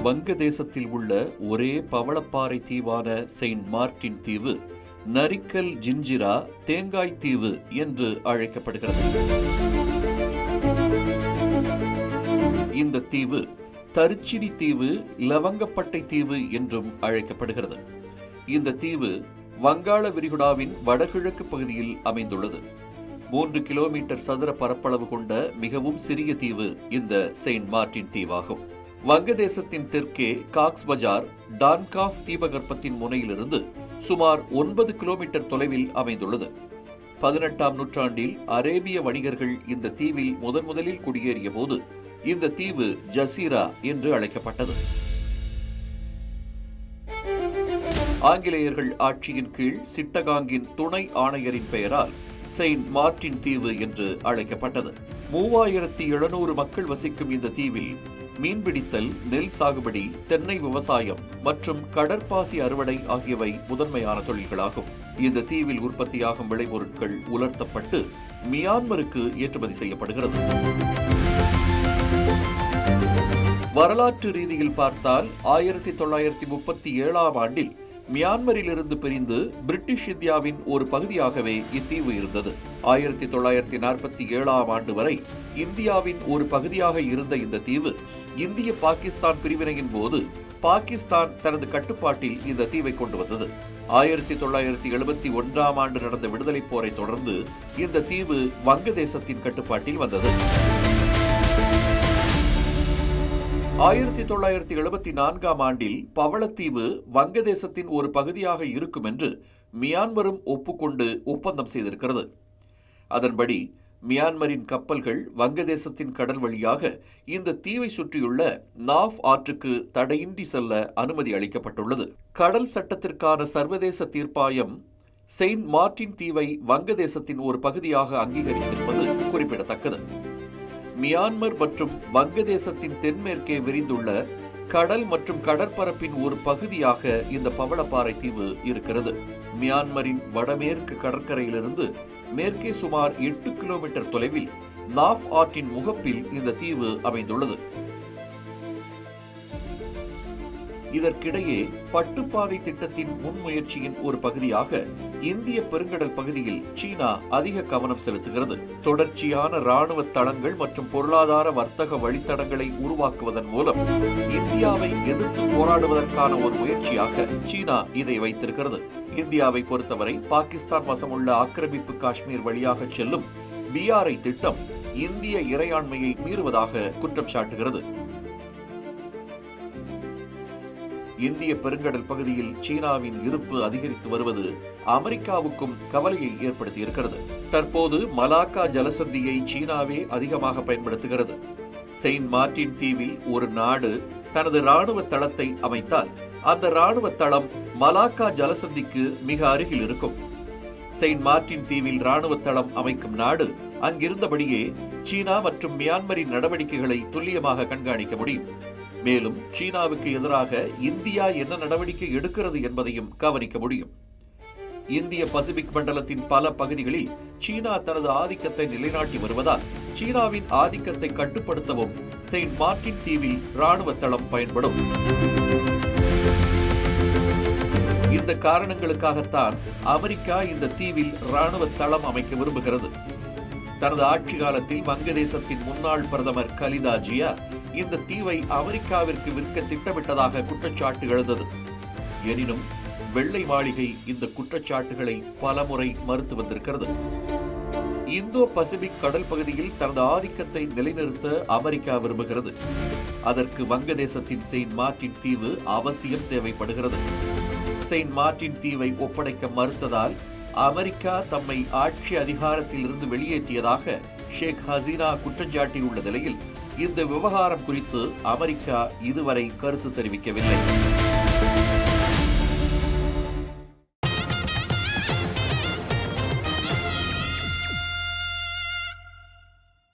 வங்கதேசத்தில் உள்ள ஒரே பவளப்பாறை தீவான செயின்ட் மார்ட்டின் தீவு நரிக்கல் ஜிஞ்சிரா தேங்காய் தீவு என்று அழைக்கப்படுகிறது. இந்த தீவு தரிச்சினி தீவு, லவங்கப்பட்டை தீவு என்றும் அழைக்கப்படுகிறது. இந்த தீவு வங்காள விரிகுடாவின் வடகிழக்கு பகுதியில் அமைந்துள்ளது. 3 கிலோமீட்டர் சதுர பரப்பளவு கொண்ட மிகவும் சிறிய தீவு இந்த செயின்ட் மார்ட்டின் தீவாகும். வங்கதேசத்தின் தெற்கே காக்ஸ் பஜார் டான்காஃப் தீபகற்பத்தின் முனையிலிருந்து சுமார் 9 கிலோமீட்டர் தொலைவில் அமைந்துள்ளது. 18ஆம் நூற்றாண்டில் அரேபிய வணிகர்கள் இந்த தீவில் முதலில் குடியேறிய போது இந்த தீவு ஜசீரா என்று அழைக்கப்பட்டது. ஆங்கிலேயர்கள் ஆட்சியின் கீழ் சிட்டகாங்கின் துணை ஆணையரின் பெயரால் செயின்ட் மார்ட்டின் தீவு என்று அழைக்கப்பட்டது. 3700 மக்கள் வசிக்கும் இந்த தீவில் மீன்பிடித்தல், நெல் சாகுபடி, தென்னை விவசாயம் மற்றும் கடற்பாசி அறுவடை ஆகியவை முதன்மையான தொழில்களாகும். இந்த தீவில் உற்பத்தியாகும் விளைபொருட்கள் உலர்த்தப்பட்டு மியான்மருக்கு ஏற்றுமதி செய்யப்படுகிறது. வரலாற்று ரீதியில் பார்த்தால் 1937ஆம் ஆண்டில் மியான்மரிலிருந்து பிரிந்து பிரிட்டிஷ் இந்தியாவின் ஒரு பகுதியாகவே இத்தீவு இருந்தது. 1947ஆம் ஆண்டு வரை இந்தியாவின் ஒரு பகுதியாக இருந்த இந்த தீவு இந்திய பாகிஸ்தான் பிரிவினையின் போது பாகிஸ்தான் தனது கட்டுப்பாட்டில் இந்த தீவை கொண்டு வந்தது. 1971ஆம் ஆண்டு நடந்த விடுதலைப் போரை தொடர்ந்து இந்த தீவு வங்கதேசத்தின் கட்டுப்பாட்டில் வந்தது. 1974ஆம் ஆண்டில் பவளத்தீவு வங்கதேசத்தின் ஒரு பகுதியாக இருக்கும் என்று மியான்மரும் ஒப்புக்கொண்டு ஒப்பந்தம் செய்திருக்கிறது. அதன்படி மியான்மரின் கப்பல்கள் வங்கதேசத்தின் கடல் வழியாக இந்த தீவை சுற்றியுள்ள நாஃப் ஆற்றுக்கு தடையின்றி செல்ல அனுமதி அளிக்கப்பட்டுள்ளது. கடல் சட்டத்திற்கான சர்வதேச தீர்ப்பாயம் செயின்ட் மார்ட்டின் தீவை வங்கதேசத்தின் ஒரு பகுதியாக அங்கீகரித்திருப்பது குறிப்பிடத்தக்கது. மியான்மர் மற்றும் வங்கதேசத்தின் தென்மேற்கே விரிந்துள்ள கடல் மற்றும் கடற்பரப்பின் ஒரு பகுதியாக இந்த பவளப்பாறை தீவு இருக்கிறது. மியான்மரின் வடமேற்கு கடற்கரையிலிருந்து மேற்கே சுமார் 8 கிலோமீட்டர் தொலைவில் நாஃப் ஆற்றின் முகப்பில் இந்த தீவு அமைந்துள்ளது. இதற்கிடையே பட்டுப்பாதை திட்டத்தின் முன்முயற்சியின் ஒரு பகுதியாக இந்திய பெருங்கடல் பகுதியில் சீனா அதிக கவனம் செலுத்துகிறது. தொடர்ச்சியான ராணுவ தளங்கள் மற்றும் பொருளாதார வர்த்தக வழித்தடங்களை உருவாக்குவதன் மூலம் இந்தியாவை எதிர்த்து போராடுவதற்கான ஒரு முயற்சியாக சீனா இதை வைத்திருக்கிறது. இந்தியாவை பொறுத்தவரை பாகிஸ்தான் வசமுள்ள ஆக்கிரமிப்பு காஷ்மீர் வழியாக செல்லும் BRI திட்டம் இந்திய இறையாண்மையை மீறுவதாக குற்றம் சாட்டுகிறது. இந்திய பெருங்கடல் பகுதியில் சீனாவின் இருப்பு அதிகரித்து வருவது அமெரிக்காவுக்கும் கவலையை ஏற்படுத்தியிருக்கிறது. தற்போது மலாக்கா ஜலசந்தியை சீனாவே அதிகமாக பயன்படுத்துகிறது. செயின்ட் மார்ட்டின் தீவில் ஒரு நாடு தனது ராணுவ தளத்தை அமைத்தால் அந்த ராணுவ தளம் மலாக்கா ஜலசந்திக்கு மிக அருகில் இருக்கும். செயின்ட் மார்ட்டின் தீவில் ராணுவ தளம் அமைக்கும் நாடு அங்கிருந்தபடியே சீனா மற்றும் மியான்மரின் நடவடிக்கைகளை துல்லியமாக கண்காணிக்க முடியும். மேலும் சீனாவுக்கு எதிராக இந்தியா என்ன நடவடிக்கை எடுக்கிறது என்பதையும் கவனிக்க முடியும். இந்திய பசிபிக் மண்டலத்தின் பல பகுதிகளில் சீனா தனது ஆதிக்கத்தை நிலைநாட்டி வருவதால் சீனாவின் ஆதிக்கத்தை கட்டுப்படுத்தவும் செயின்ட் மார்ட்டின் தீவில் ராணுவ தளம் பயன்படும். இந்த காரணங்களுக்காகத்தான் அமெரிக்கா இந்த தீவில் ராணுவ தளம் அமைக்க விரும்புகிறது. தனது ஆட்சி காலத்தில் வங்கதேசத்தின் முன்னாள் பிரதமர் கலிதா ஜியா இந்த தீவை அமெரிக்காவிற்கு விற்க திட்டமிட்டதாக குற்றச்சாட்டு எழுந்தது. எனினும் வெள்ளை மாளிகை இந்த குற்றச்சாட்டுகளை பலமுறை மறுத்து வந்திருக்கிறது. இந்தோ பசிபிக் கடல் பகுதியில் தனது ஆதிக்கத்தை நிலைநிறுத்த அமெரிக்கா விரும்புகிறது. அதற்கு வங்கதேசத்தின் செயின்ட் மார்ட்டின் தீவு அவசியம் தேவைப்படுகிறது. செயின்ட் மார்ட்டின் தீவை ஒப்படைக்க மறுத்ததால் அமெரிக்கா தம்மை ஆட்சி அதிகாரத்தில் இருந்து வெளியேற்றியதாக ஷேக் ஹசீனா குற்றஞ்சாட்டியுள்ள நிலையில் இந்த விவகாரம் குறித்து அமெரிக்கா இதுவரை கருத்து தெரிவிக்கவில்லை.